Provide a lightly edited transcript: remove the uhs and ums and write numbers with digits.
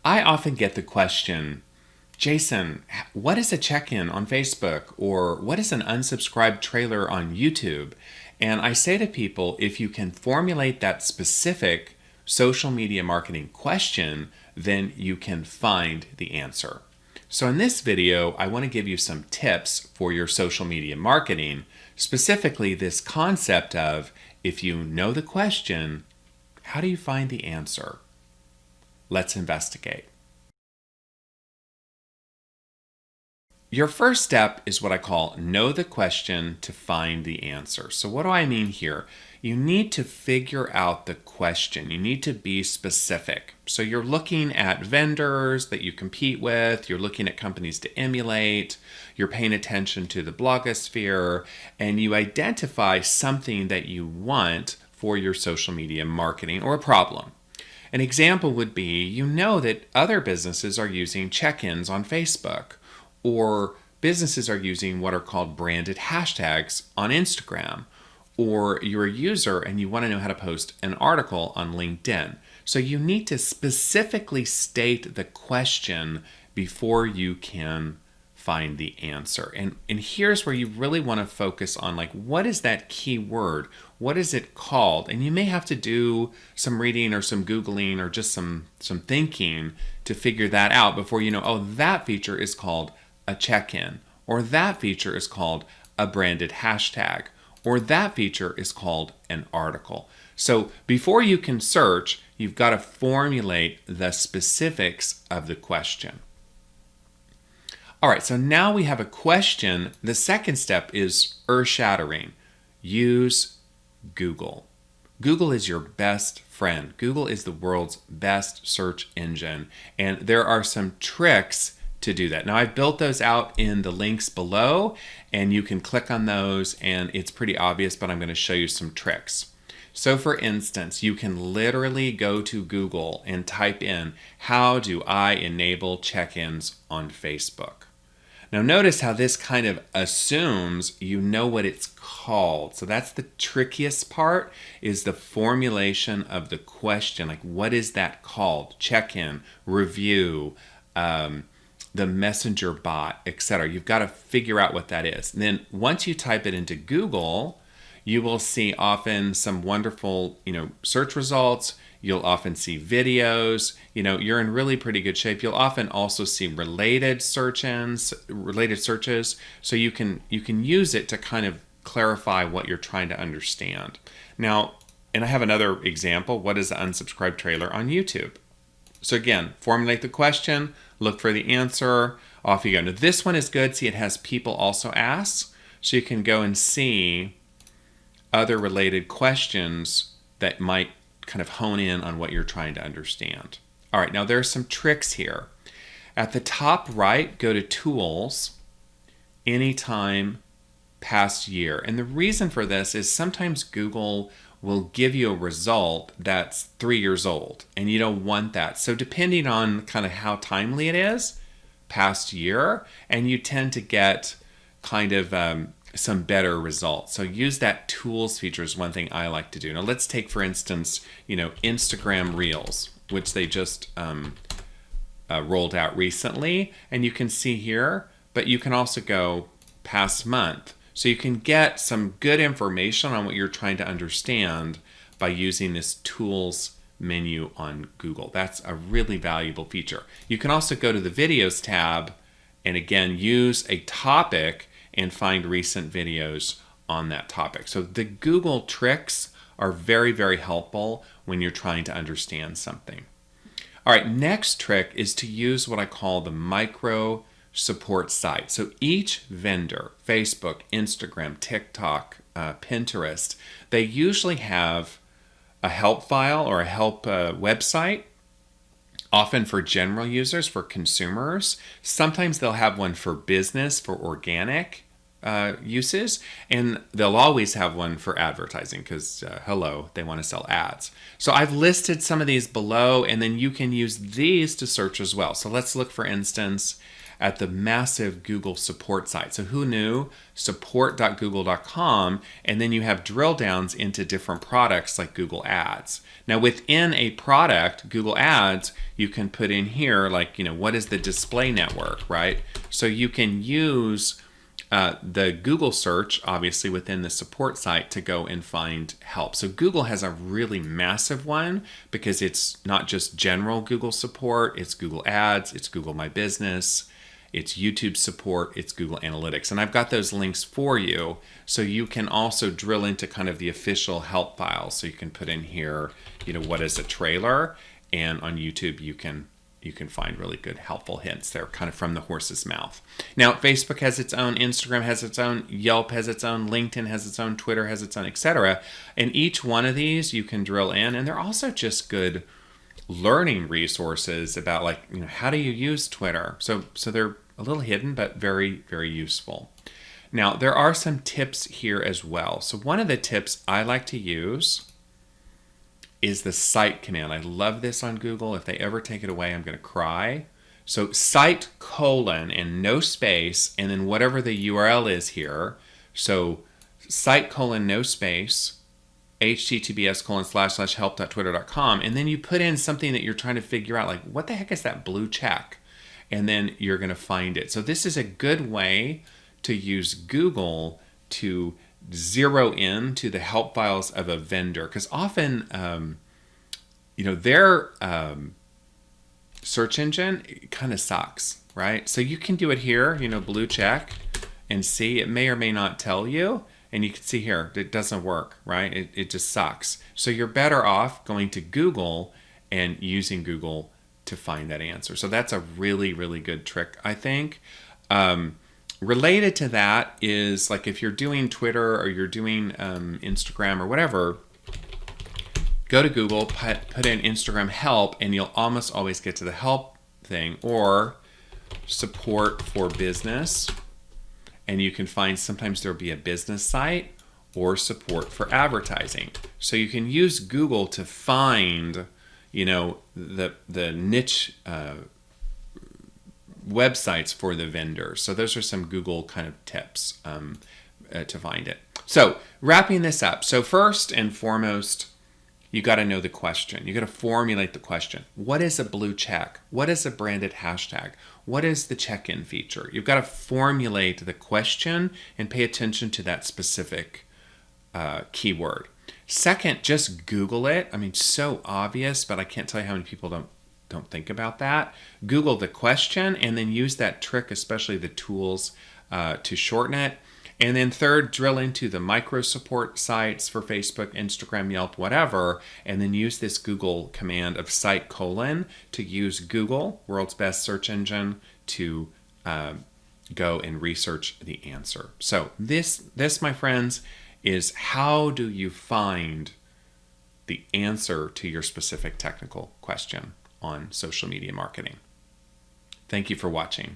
I often get the question, Jason, what is a check-in on Facebook? Or what is an unsubscribed trailer on YouTube? And I say to people, if you can formulate that specific social media marketing question, then you can find the answer. So in this video, I want to give you some tips for your social media marketing, specifically this concept of if you know the question, how do you find the answer? Let's investigate. Your first step is what I call know the question to find the answer. So what do I mean here? You need to figure out the question. You need to be specific. So you're looking at vendors that you compete with, you're looking at companies to emulate, you're paying attention to the blogosphere, and you identify something that you want for your social media marketing or a problem. An example would be, you know that other businesses are using check-ins on Facebook, or businesses are using what are called branded hashtags on Instagram, or you're a user and you want to know how to post an article on LinkedIn. So you need to specifically state the question before you can find the answer. And here's where you really want to focus on, like, what is that key word? What is it called? And you may have to do some reading or some Googling or just some thinking to figure that out before you know, oh, that feature is called a check-in, or that feature is called a branded hashtag, or that feature is called an article. So before you can search, you've got to formulate the specifics of the question. All right, so now we have a question. The second step is earth-shattering. Use Google. Google is your best friend. Google is the world's best search engine, and there are some tricks to do that. Now, I've built those out in the links below, and you can click on those, and it's pretty obvious, but I'm going to show you some tricks. So for instance, you can literally go to Google and type in, how do I enable check-ins on Facebook? Now notice how this kind of assumes you know what it's called. So that's the trickiest part, is the formulation of the question. Like, what is that called? Check-in, review, the messenger bot, etc. You've got to figure out what that is. And then once you type it into Google, you will see often some wonderful, search results. You'll often see videos. You're in really pretty good shape. You'll often also see related searches. So you can use it to kind of clarify what you're trying to understand. Now, and I have another example. What is the unsubscribed trailer on YouTube? So again, formulate the question, look for the answer, off you go. Now this one is good. See, it has people also ask. So you can go and see other related questions that might kind of hone in on what you're trying to understand. All right, now there are some tricks here. At the top right, go to Tools, Anytime, Past Year. And the reason for this is sometimes Google will give you a result that's 3 years old, and you don't want that. So depending on kind of how timely it is, past year, and you tend to get kind of some better results. So use that tools feature is one thing I like to do. Now let's take, for instance, Instagram Reels, which they just rolled out recently, and you can see here, but you can also go past month. So you can get some good information on what you're trying to understand by using this tools menu on Google. That's a really valuable feature. You can also go to the videos tab and again use a topic and find recent videos on that topic. So the Google tricks are very, very helpful when you're trying to understand something. All right, next trick is to use what I call the micro support site. So each vendor, Facebook, Instagram, TikTok, Pinterest, they usually have a help file or a help website, often for general users, for consumers. Sometimes they'll have one for business, for organic, uses, and they'll always have one for advertising because, hello, they want to sell ads. So I've listed some of these below, and then you can use these to search as well. So let's look, for instance, at the massive Google support site. So who knew? Support.google.com, and then you have drill downs into different products like Google Ads. Now within a product, Google Ads, you can put in here like, what is the display network, right? So you can use the Google search, obviously within the support site, to go and find help. So Google has a really massive one because it's not just general Google support, it's Google Ads, it's Google My Business, it's YouTube support, it's Google Analytics. And I've got those links for you so you can also drill into kind of the official help files. So you can put in here, what is a trailer? And on YouTube, you can find really good helpful hints there, kind of from the horse's mouth. Now, Facebook has its own, Instagram has its own, Yelp has its own, LinkedIn has its own, Twitter has its own, etc. And each one of these you can drill in, and they're also just good learning resources about how do you use Twitter. So they're a little hidden, but very, very useful. Now, there are some tips here as well. So one of the tips I like to use is the cite command. I love this on Google. If they ever take it away, I'm going to cry. So cite : and no space, and then whatever the URL is here. So cite : no space, https://help.twitter.com, and then you put in something that you're trying to figure out, like what the heck is that blue check? And then you're going to find it. So this is a good way to use Google to zero in to the help files of a vendor, because often their search engine kind of sucks, right? So you can do it here, blue check, and see. It may or may not tell you. And you can see here, it doesn't work, right? It just sucks. So you're better off going to Google and using Google to find that answer. So that's a really, really good trick, I think. Related to that is, like, if you're doing Twitter or you're doing Instagram or whatever, go to Google, put in Instagram help, and you'll almost always get to the help thing, or support for business. And you can find sometimes there'll be a business site or support for advertising. So you can use Google to find, the niche websites for the vendors. So those are some Google kind of tips to find it. So wrapping this up. So first and foremost, you got to know the question. You got to formulate the question. What is a blue check? What is a branded hashtag? What is the check-in feature? You've got to formulate the question and pay attention to that specific keyword. Second, just Google it. I mean, so obvious, but I can't tell you how many people don't think about that. Google the question and then use that trick, especially the tools to shorten it. And then third, drill into the micro support sites for Facebook, Instagram, Yelp, whatever, and then use this Google command of cite : to use Google, world's best search engine, to go and research the answer. So this, my friends, is how do you find the answer to your specific technical question on social media marketing. Thank you for watching.